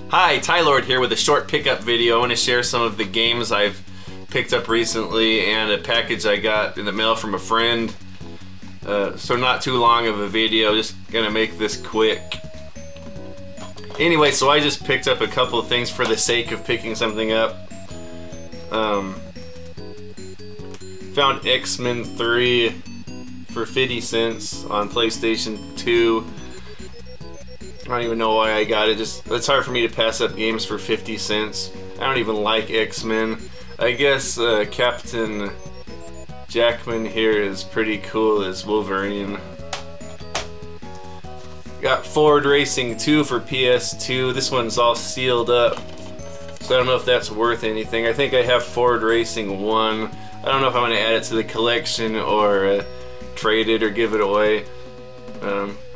Hi, Tylord here with a short pickup video. I want to share some of the games I've picked up recently and a package I got in the mail from a friend. So not too long of a video, just gonna make this quick. Anyway, so I just picked up a couple of things for the sake of picking something up. Found X-Men 3 for 50 cents on PlayStation 2. I don't even know why I got it. It's hard for me to pass up games for 50 cents. I don't even like X-Men. I guess Captain Jackman here is pretty cool as Wolverine. Got Ford Racing 2 for PS2. This one's all sealed up, so I don't know if that's worth anything. I think I have Ford Racing 1. I don't know if I'm going to add it to the collection or trade it or give it away.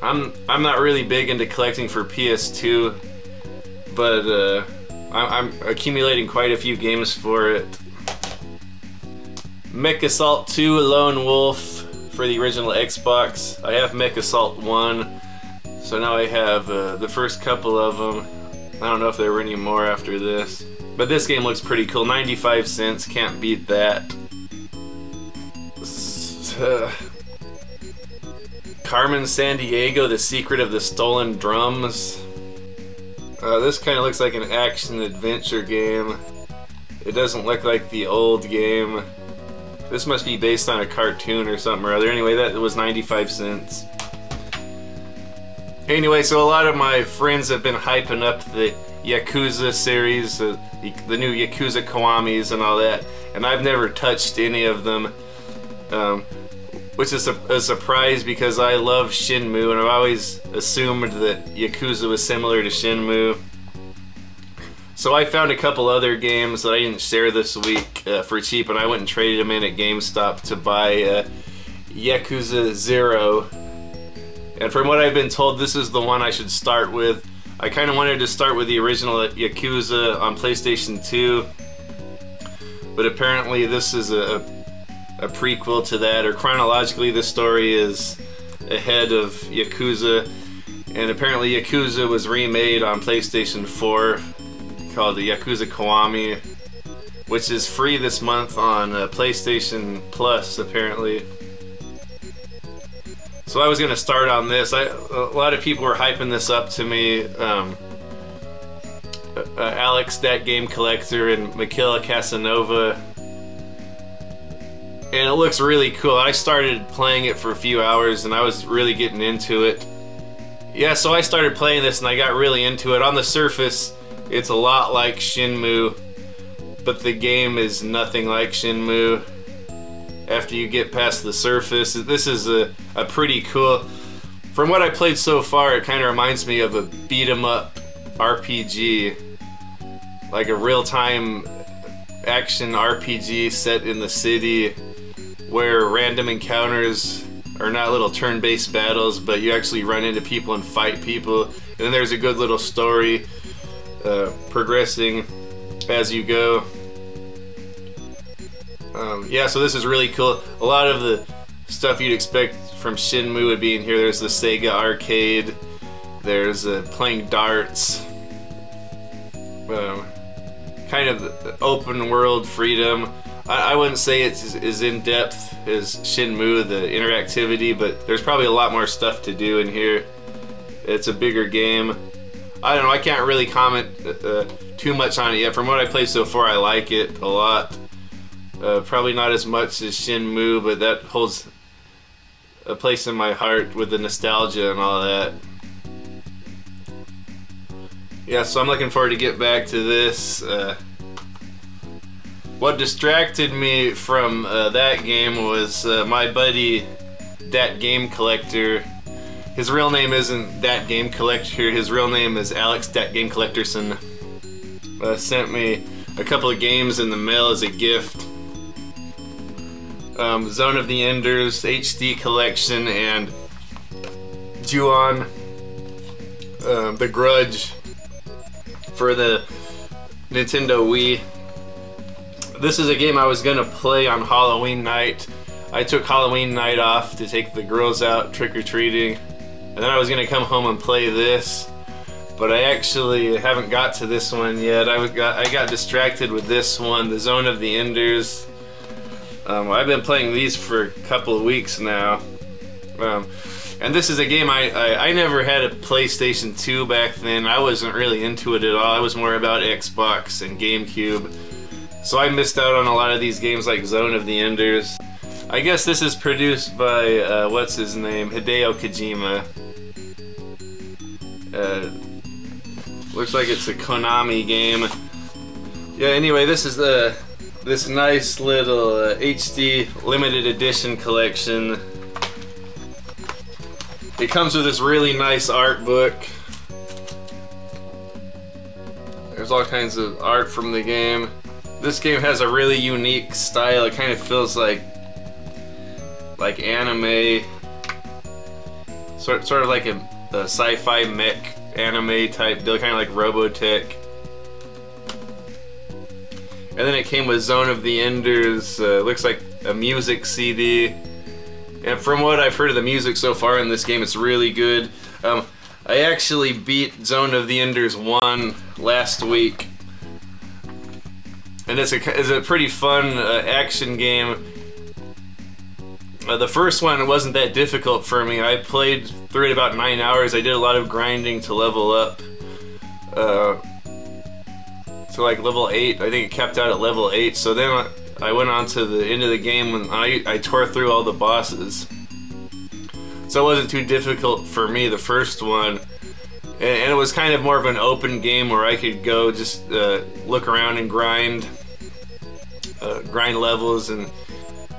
I'm not really big into collecting for PS2, but I'm accumulating quite a few games for it. Mech Assault 2 Lone Wolf for the original Xbox. I have Mech Assault 1, so now I have the first couple of them. I don't know if there were any more after this, but this game looks pretty cool. 95 cents, can't beat that. Carmen Sandiego, The Secret of the Stolen Drums. This kind of looks like an action-adventure game. It doesn't look like the old game. This must be based on a cartoon or something or other. Anyway, that was 95 cents. Anyway, so a lot of my friends have been hyping up the Yakuza series, the new Yakuza Kiwamis and all that, and I've never touched any of them. Which is a surprise because I love Shenmue and I've always assumed that Yakuza was similar to Shenmue. So I found a couple other games that I didn't share this week for cheap, and I went and traded them in at GameStop to buy Yakuza 0. And from what I've been told, this is the one I should start with. I kind of wanted to start with the original Yakuza on PlayStation 2, but apparently this is a prequel to that, or chronologically the story is ahead of Yakuza, and apparently Yakuza was remade on PlayStation 4 called the Yakuza Kiwami, which is free this month on PlayStation Plus apparently. So I was going to start on this. A lot of people were hyping this up to me. Alex, Dat Game Collector, and Michaela Casanova. And it looks really cool. I started playing it for a few hours and I was really getting into it. Yeah, so I started playing this and I got really into it. On the surface, it's a lot like Shenmue, but the game is nothing like Shenmue. After you get past the surface, this is a pretty cool... From what I played so far, it kind of reminds me of a beat-em-up RPG. Like a real-time action RPG set in the city, where random encounters are not little turn-based battles, but you actually run into people and fight people. And then there's a good little story progressing as you go. Yeah, so this is really cool. A lot of the stuff you'd expect from Shenmue would be in here. There's the Sega arcade. There's playing darts. Kind of open world freedom. I wouldn't say it's as in-depth as Shenmue, the interactivity, but there's probably a lot more stuff to do in here. It's a bigger game. I don't know, I can't really comment too much on it yet. From what I played so far, I like it a lot. Probably not as much as Shenmue, but that holds a place in my heart with the nostalgia and all that. Yeah, so I'm looking forward to get back to this. What distracted me from that game was my buddy Dat Game Collector. His real name isn't Dat Game Collector, his real name is Alex Dat Game Collectorson. Sent me a couple of games in the mail as a gift. Zone of the Enders HD Collection and Ju-On, The Grudge for the Nintendo Wii. This is a game I was gonna play on Halloween night. I took Halloween night off to take the girls out trick-or-treating, and then I was gonna come home and play this, but I actually haven't got to this one yet. I got distracted with this one, the Zone of the Enders. I've been playing these for a couple of weeks now. And this is a game I never had a PlayStation 2 back then. I wasn't really into it at all. I was more about Xbox and GameCube. So I missed out on a lot of these games like Zone of the Enders. I guess this is produced by, what's his name? Hideo Kojima. Looks like it's a Konami game. Yeah, anyway, this is this nice little HD limited edition collection. It comes with this really nice art book. There's all kinds of art from the game. This game has a really unique style. It kind of feels like anime, sort of like a sci-fi mech anime type deal, kind of like Robotech. And then it came with Zone of the Enders. Looks like a music CD. And from what I've heard of the music so far in this game, it's really good. I actually beat Zone of the Enders 1 last week. And it's a pretty fun action game. The first one wasn't that difficult for me. I played through it about 9 hours. I did a lot of grinding to level up. To like level 8. I think it capped out at level 8. So then I went on to the end of the game and I tore through all the bosses. So it wasn't too difficult for me, the first one. And it was kind of more of an open game where I could go just look around and grind levels. And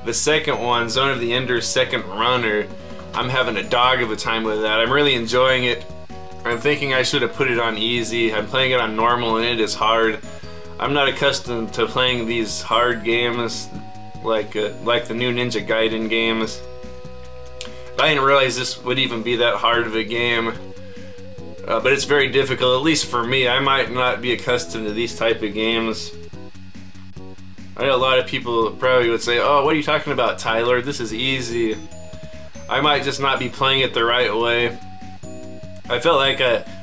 the second one, Zone of the Enders Second Runner, I'm having a dog of a time with that. I'm really enjoying it. I'm thinking I should have put it on easy. I'm playing it on normal and it is hard. I'm not accustomed to playing these hard games like the new Ninja Gaiden games. I didn't realize this would even be that hard of a game. But it's very difficult, at least for me. I might not be accustomed to these type of games. I know a lot of people probably would say, oh, what are you talking about, Tyler? This is easy. I might just not be playing it the right way. I felt like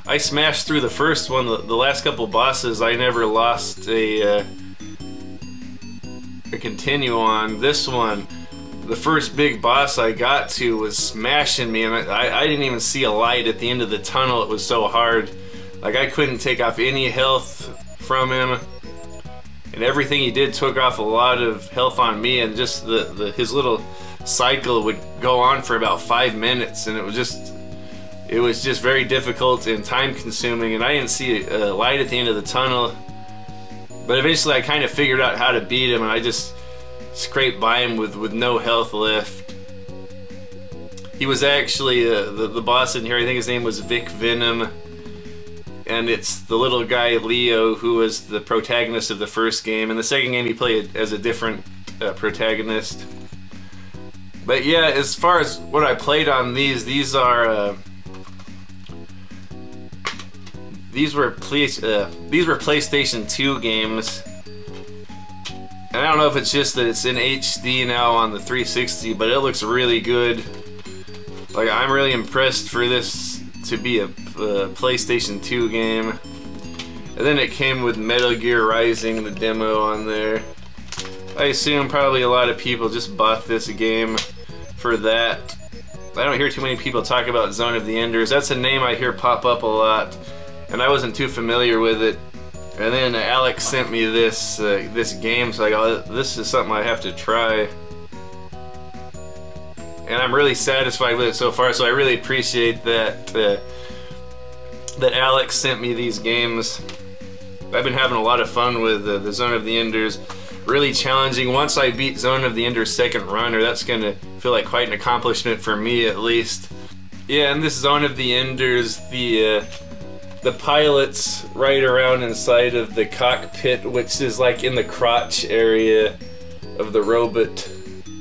I smashed through the first one. The last couple bosses, I never lost a continue on. This one, the first big boss I got to was smashing me, and I didn't even see a light at the end of the tunnel. It was so hard. Like, I couldn't take off any health from him. And everything he did took off a lot of health on me, and just his little cycle would go on for about 5 minutes, and it was just very difficult and time consuming, and I didn't see a light at the end of the tunnel. But eventually I kind of figured out how to beat him, and I just scraped by him with no health left. He was actually the boss in here. I think his name was Vic Venom. And it's the little guy Leo who was the protagonist of the first game. In the second game he played as a different protagonist. But yeah, as far as what I played on these were PlayStation 2 games. And I don't know if it's just that it's in HD now on the 360, but it looks really good. Like, I'm really impressed for this to be a PlayStation 2 game. And then it came with Metal Gear Rising, the demo on there. I assume probably a lot of people just bought this game for that. I don't hear too many people talk about Zone of the Enders. That's a name I hear pop up a lot, and I wasn't too familiar with it. And then Alex sent me this game, so I go, oh, this is something I have to try. And I'm really satisfied with it so far, so I really appreciate that that Alex sent me these games. I've been having a lot of fun with the Zone of the Enders. Really challenging. Once I beat Zone of the Enders Second Runner, that's gonna feel like quite an accomplishment for me, at least. Yeah, and this Zone of the Enders, the pilot's right around inside of the cockpit, which is like in the crotch area of the robot,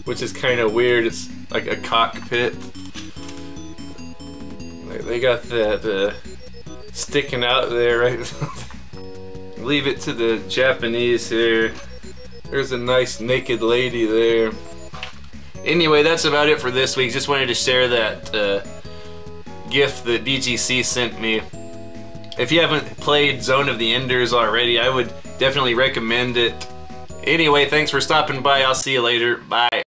which is kind of weird. It's like a cockpit. They got that sticking out there, right? Leave it to the Japanese here. There's a nice naked lady there. Anyway, that's about it for this week. Just wanted to share that gift that DGC sent me. if you haven't played Zone of the Enders already, I would definitely recommend it. Anyway, thanks for stopping by. I'll see you later. Bye.